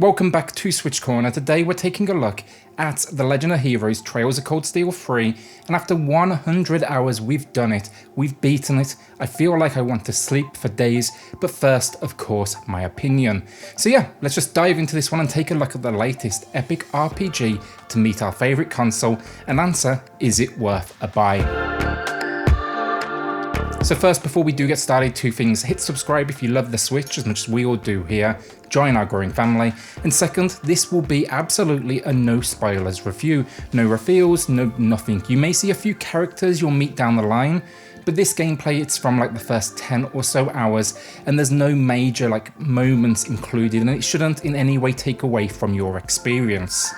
Welcome back to SwitchCorner. Today we're taking a look at The Legend of Heroes Trails of Cold Steel 3, and after 100 hours we've done it, we've beaten it. I feel like I want to sleep for days, but first, of course, my opinion. So yeah, let's just dive into this one and take a look at the latest epic RPG to meet our favourite console and answer, is it worth a buy? So first, before we do get started, two things. Hit subscribe if you love the Switch as much as we all do here. Join our growing family. And second, this will be absolutely a no spoilers review. No reveals, no nothing. You may see a few characters you'll meet down the line, but this gameplay, it's from like the first 10 or so hours, and there's no major moments included, and it shouldn't in any way take away from your experience.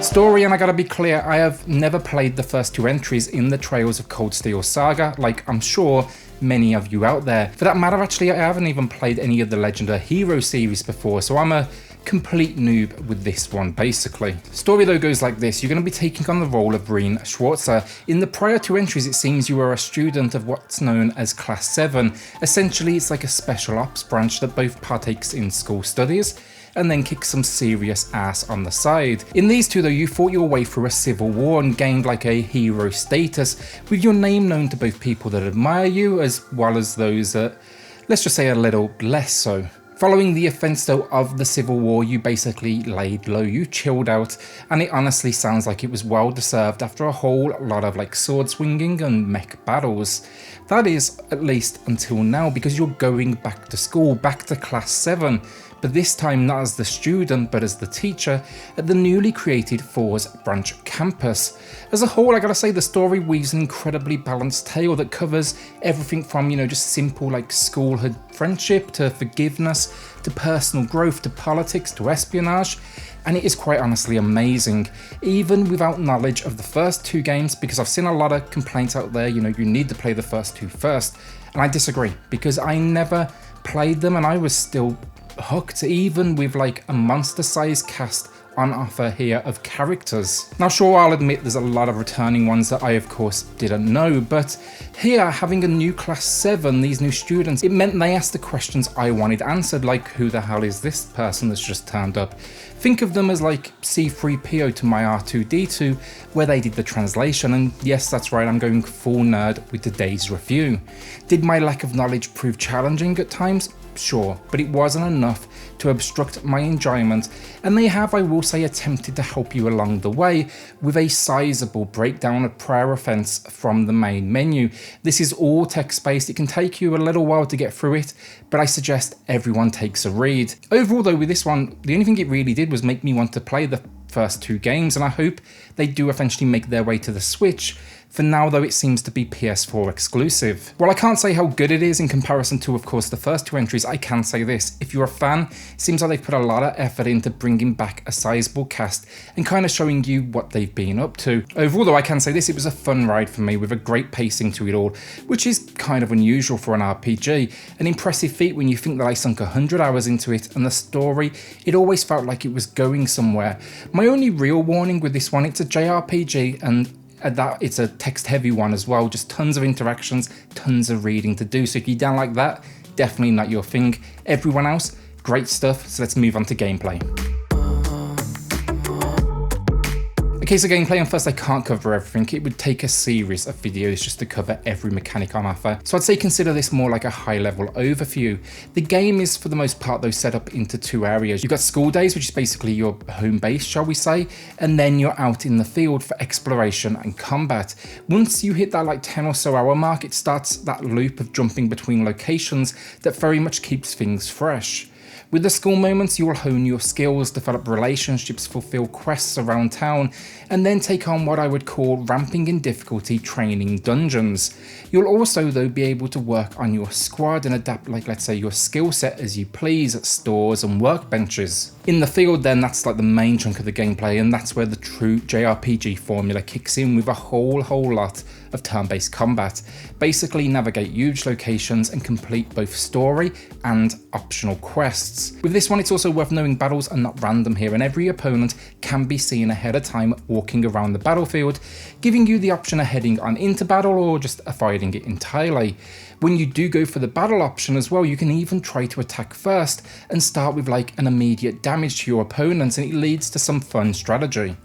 Story, and I gotta be clear, I have never played the first two entries in the Trails of Cold Steel saga, like I'm sure many of you out there. For that matter, actually, I haven't even played any of the Legend of Heroes series before, so I'm a complete noob with this one, basically. Story though goes like this. You're going to be taking on the role of Rean Schwarzer. In the prior two entries, it seems you are a student of what's known as Class 7. Essentially, it's like a special ops branch that both partakes in school studies and then kicks some serious ass on the side. In these two though, you fought your way through a civil war and gained like a hero status, with your name known to both people that admire you as well as those that, let's just say, a little less so. Following the offense though of the Civil War, you basically laid low, you chilled out, and it honestly sounds like it was well deserved after a whole lot of sword swinging and mech battles. That is, at least until now, because you're going back to school, back to Class 7, but this time not as the student but as the teacher at the newly created Fours Branch campus. As a whole, I gotta say, the story weaves an incredibly balanced tale that covers everything from, just simple schoolhood friendship to forgiveness to personal growth to politics to espionage, and it is quite honestly amazing, even without knowledge of the first two games, because I've seen a lot of complaints out there, you need to play the first two first, and I disagree, because I never played them and I was still hooked, even with a monster-sized cast on offer here of characters. Now sure, I'll admit there's a lot of returning ones that I of course didn't know, but here, having a new Class 7, these new students, it meant they asked the questions I wanted answered, like who the hell is this person that's just turned up? Think of them as C-3PO to my R2-D2, where they did the translation, and yes, that's right, I'm going full nerd with today's review. Did my lack of knowledge prove challenging at times? Sure, but it wasn't enough to obstruct my enjoyment, and they have, I will say, attempted to help you along the way with a sizable breakdown of prior offense from the main menu. This is all text-based, it can take you a little while to get through it, but I suggest everyone takes a read. Overall though, with this one, the only thing it really did was make me want to play the first two games, and I hope they do eventually make their way to the Switch. For now though, it seems to be PS4 exclusive. While I can't say how good it is in comparison to, of course, the first two entries, I can say this. If you're a fan, it seems like they've put a lot of effort into bringing back a sizable cast and kind of showing you what they've been up to. Overall though, I can say this, it was a fun ride for me with a great pacing to it all, which is kind of unusual for an RPG. An impressive feat when you think that I sunk 100 hours into it, and the story, it always felt like it was going somewhere. My only real warning with this one, it's a JRPG, and that it's a text heavy one as well, just tons of interactions, tons of reading to do, so if you don't like that, definitely not your thing. Everyone else, great stuff, so let's move on to gameplay. Okay, so gameplay, and first I can't cover everything. It would take a series of videos just to cover every mechanic on offer. So I'd say consider this more like a high level overview. The game is for the most part though set up into two areas. You've got school days, which is basically your home base, shall we say, and then you're out in the field for exploration and combat. Once you hit that 10 or so hour mark, it starts that loop of jumping between locations that very much keeps things fresh. With the school moments, you will hone your skills, develop relationships, fulfill quests around town, and then take on what I would call ramping in difficulty training dungeons. You'll also though be able to work on your squad and adapt let's say your skill set as you please at stores and workbenches. In the field then, that's the main chunk of the gameplay, and that's where the true JRPG formula kicks in with a whole lot of turn-based combat. Basically navigate huge locations and complete both story and optional quests. With this one, it's also worth knowing battles are not random here, and every opponent can be seen ahead of time walking around the battlefield, giving you the option of heading on into battle or just avoiding it entirely. When you do go for the battle option as well, you can even try to attack first and start with like an immediate damage to your opponents, and it leads to some fun strategy.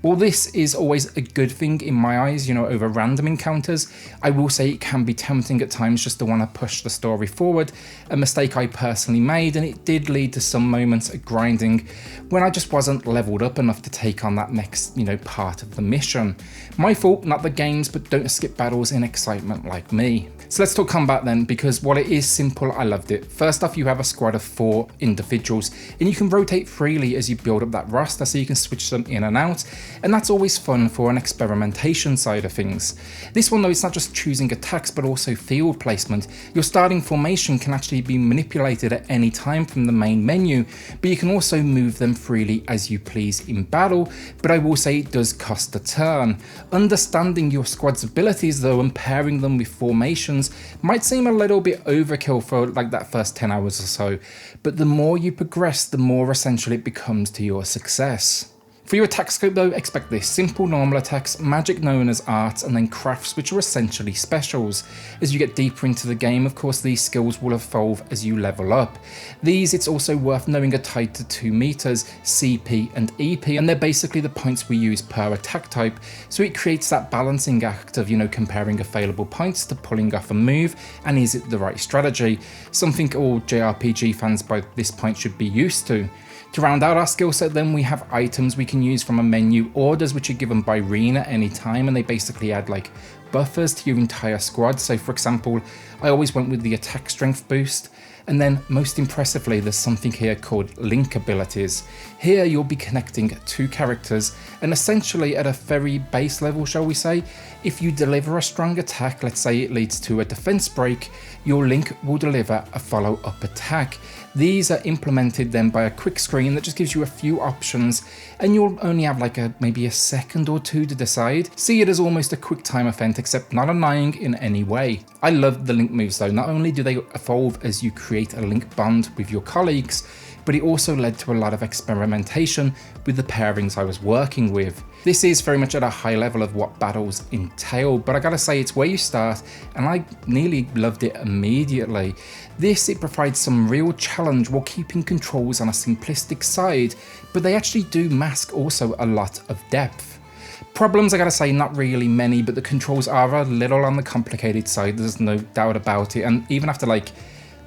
While this is always a good thing in my eyes, over random encounters, I will say it can be tempting at times just to want to push the story forward, a mistake I personally made, and it did lead to some moments of grinding when I just wasn't leveled up enough to take on that next, part of the mission. My fault, not the game's, but don't skip battles in excitement like me. So let's talk combat then, because while it is simple, I loved it. First off, you have a squad of 4 individuals, and you can rotate freely as you build up that roster, so you can switch them in and out, and that's always fun for an experimentation side of things. This one though, it's not just choosing attacks, but also field placement. Your starting formation can actually be manipulated at any time from the main menu, but you can also move them freely as you please in battle, but I will say it does cost a turn. Understanding your squad's abilities though and pairing them with formations might seem a little bit overkill for like that first 10 hours or so, but the more you progress, the more essential it becomes to your success. For your attack scope though, expect this: simple normal attacks, magic known as arts, and then crafts, which are essentially specials. As you get deeper into the game, of course, these skills will evolve as you level up. These, it's also worth knowing, are tied to 2 meters, CP and EP, and they're basically the points we use per attack type, so it creates that balancing act of, comparing available points to pulling off a move, and is it the right strategy? Something all JRPG fans by this point should be used to. To round out our skill set then, we have items we can use from a menu, orders which are given by Rean at any time, and they basically add like buffers to your entire squad. So for example, I always went with the attack strength boost. And then most impressively, there's something here called link abilities. Here you'll be connecting 2 characters, and essentially at a very base level, shall we say, if you deliver a strong attack, let's say it leads to a defense break, your link will deliver a follow-up attack. These are implemented then by a quick screen that just gives you a few options, and you'll only have like maybe a second or 2 to decide. See it as almost a quick time event, except not annoying in any way. I love the link moves though. Not only do they evolve as you create a link bond with your colleagues, but it also led to a lot of experimentation with the pairings I was working with. This is very much at a high level of what battles entail, but I gotta say it's where you start, and I nearly loved it immediately. It provides some real challenge while keeping controls on a simplistic side, but they actually do mask also a lot of depth. Problems, I gotta say, not really many, but the controls are a little on the complicated side, there's no doubt about it, and even after like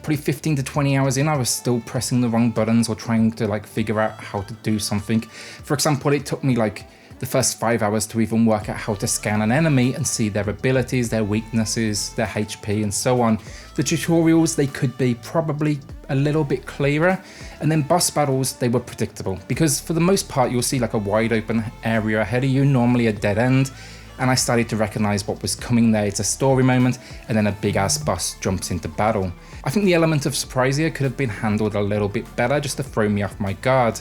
probably 15 to 20 hours in, I was still pressing the wrong buttons or trying to like figure out how to do something. For example, it took me like the first 5 hours to even work out how to scan an enemy and see their abilities, their weaknesses, their HP and so on. The tutorials, they could be probably a little bit clearer. And then boss battles, they were predictable, because for the most part you'll see like a wide open area ahead of you, normally a dead end. And I started to recognize what was coming there. It's a story moment, and then a big ass boss jumps into battle. I think the element of surprise here could have been handled a little bit better, just to throw me off my guard.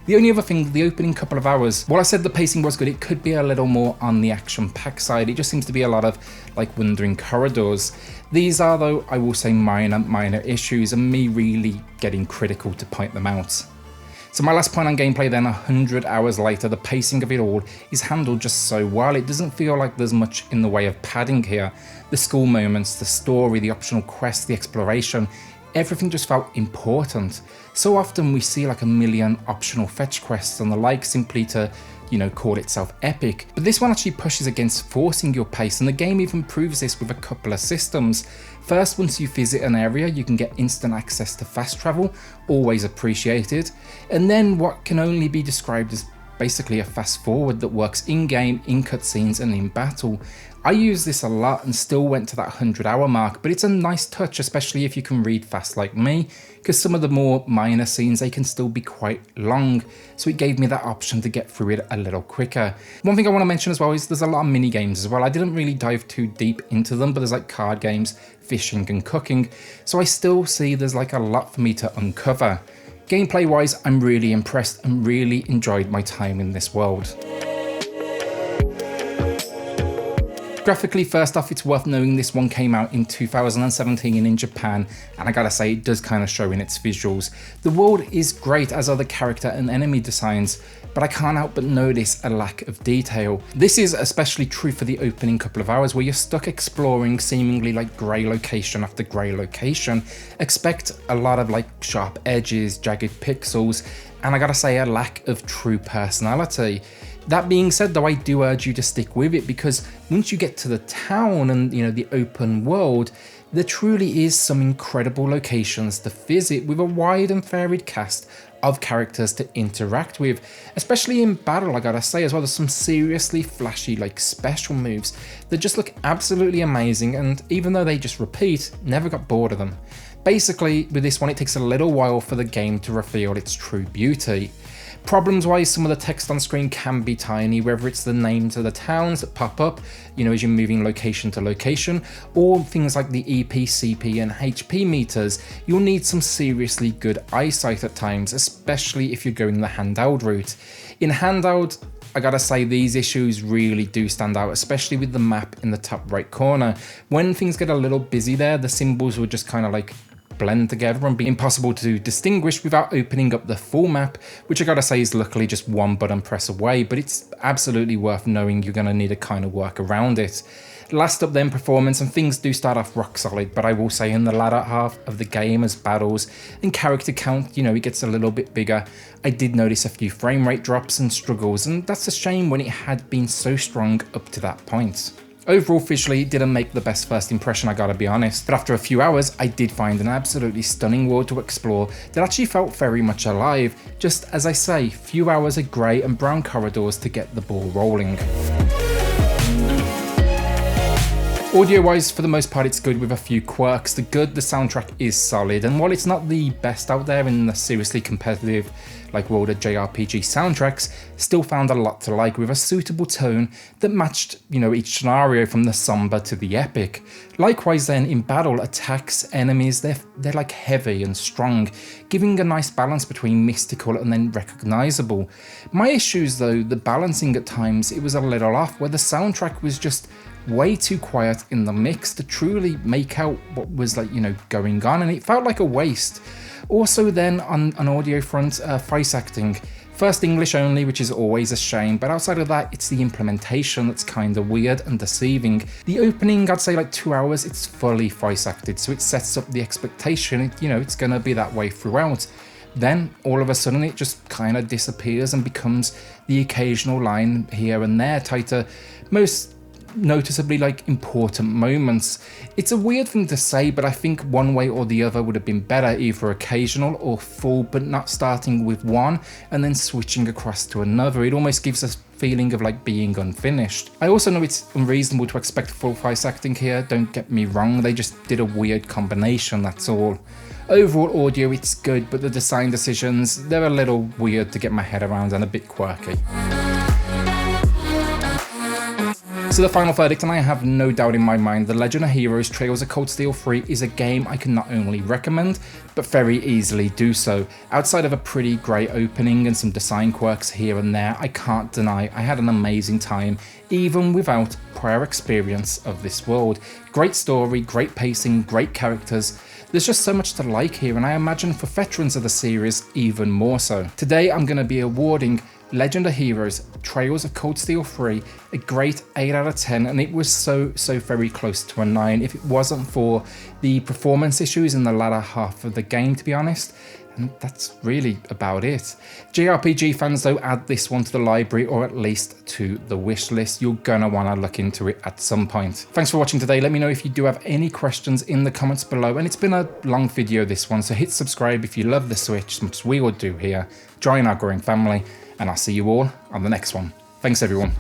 The only other thing, the opening couple of hours, while I said the pacing was good, it could be a little more on the action-packed side. It just seems to be a lot of like wandering corridors. These are though, I will say, minor issues, and me really getting critical to point them out. So my last point on gameplay then, 100 hours later, the pacing of it all is handled just so well. It doesn't feel like there's much in the way of padding here. The school moments, the story, the optional quests, the exploration, everything just felt important. So often we see like a million optional fetch quests and the like simply to, call itself epic. But this one actually pushes against forcing your pace, and the game even proves this with a couple of systems. First, once you visit an area, you can get instant access to fast travel, always appreciated. And then what can only be described as basically a fast forward that works in-game, in cutscenes and in battle. I use this a lot and still went to that 100-hour mark, but it's a nice touch, especially if you can read fast like me, because some of the more minor scenes, they can still be quite long, so it gave me that option to get through it a little quicker. One thing I want to mention as well is there's a lot of mini games as well. I didn't really dive too deep into them, but there's like card games, fishing and cooking, so I still see there's like a lot for me to uncover. Gameplay wise, I'm really impressed and really enjoyed my time in this world. Graphically, first off, it's worth knowing this one came out in 2017 in Japan, and I gotta say, it does kind of show in its visuals. The world is great, as are the character and enemy designs, but I can't help but notice a lack of detail. This is especially true for the opening couple of hours, where you're stuck exploring seemingly like grey location after grey location. Expect a lot of like sharp edges, jagged pixels, and I gotta say, a lack of true personality. That being said though, I do urge you to stick with it, because once you get to the town and the open world, there truly is some incredible locations to visit with a wide and varied cast of characters to interact with, especially in battle. I gotta say as well, there's some seriously flashy like special moves that just look absolutely amazing, and even though they just repeat, never got bored of them. Basically, with this one, it takes a little while for the game to reveal its true beauty. Problems wise, some of the text on screen can be tiny, whether it's the names of the towns that pop up, as you're moving location to location, or things like the EP, CP and HP meters. You'll need some seriously good eyesight at times, especially if you're going the handheld route. In handheld, I gotta say, these issues really do stand out, especially with the map in the top right corner. When things get a little busy there, the symbols will just kind of like blend together and be impossible to distinguish without opening up the full map, which I gotta say is luckily just one button press away, but it's absolutely worth knowing you're gonna need to kind of work around it. Last up then, performance, and things do start off rock solid, but I will say in the latter half of the game, as battles and character count, it gets a little bit bigger, I did notice a few frame rate drops and struggles, and that's a shame when it had been so strong up to that point. Overall, visually, it didn't make the best first impression, I gotta be honest, but after a few hours, I did find an absolutely stunning world to explore that actually felt very much alive. Just as I say, few hours of grey and brown corridors to get the ball rolling. Audio-wise, for the most part, it's good with a few quirks. The soundtrack is solid, and while it's not the best out there in the seriously competitive world of JRPG soundtracks, still found a lot to like, with a suitable tone that matched, each scenario from the somber to the epic. Likewise then, in battle, attacks, enemies, they're like heavy and strong, giving a nice balance between mystical and then recognizable. My issues though, the balancing at times, it was a little off, where the soundtrack was just way too quiet in the mix to truly make out what was going on, and it felt like a waste. Also then, on an audio front, voice acting. First English only, which is always a shame, but outside of that, it's the implementation that's kind of weird and deceiving. The opening, I'd say 2 hours, it's fully voice acted, so it sets up the expectation, it's gonna be that way throughout. Then, all of a sudden, it just kind of disappears and becomes the occasional line here and there, tied to most noticeably important moments. It's a weird thing to say, but I think one way or the other would have been better, either occasional or full, but not starting with one and then switching across to another. It almost gives us feeling of being unfinished. I also know it's unreasonable to expect full voice acting here, don't get me wrong, they just did a weird combination, that's all. Overall audio, it's good, but the design decisions, they're a little weird to get my head around and a bit quirky. So the final verdict, and I have no doubt in my mind, The Legend of Heroes Trails of Cold Steel 3 is a game I can not only recommend, but very easily do so. Outside of a pretty great opening and some design quirks here and there, I can't deny I had an amazing time, even without prior experience of this world. Great story, great pacing, great characters. There's just so much to like here, and I imagine for veterans of the series even more so. Today I'm going to be awarding Legend of Heroes Trails of Cold Steel 3 a great 8 out of 10, and it was so very close to a 9 if it wasn't for the performance issues in the latter half of the game, to be honest. And that's really about it. JRPG fans though, add this one to the library, or at least to the wish list. You're gonna wanna look into it at some point. Thanks for watching today. Let me know if you do have any questions in the comments below. And it's been a long video, this one, so hit subscribe if you love the Switch as much as we all do here. Join our growing family, and I'll see you all on the next one. Thanks everyone.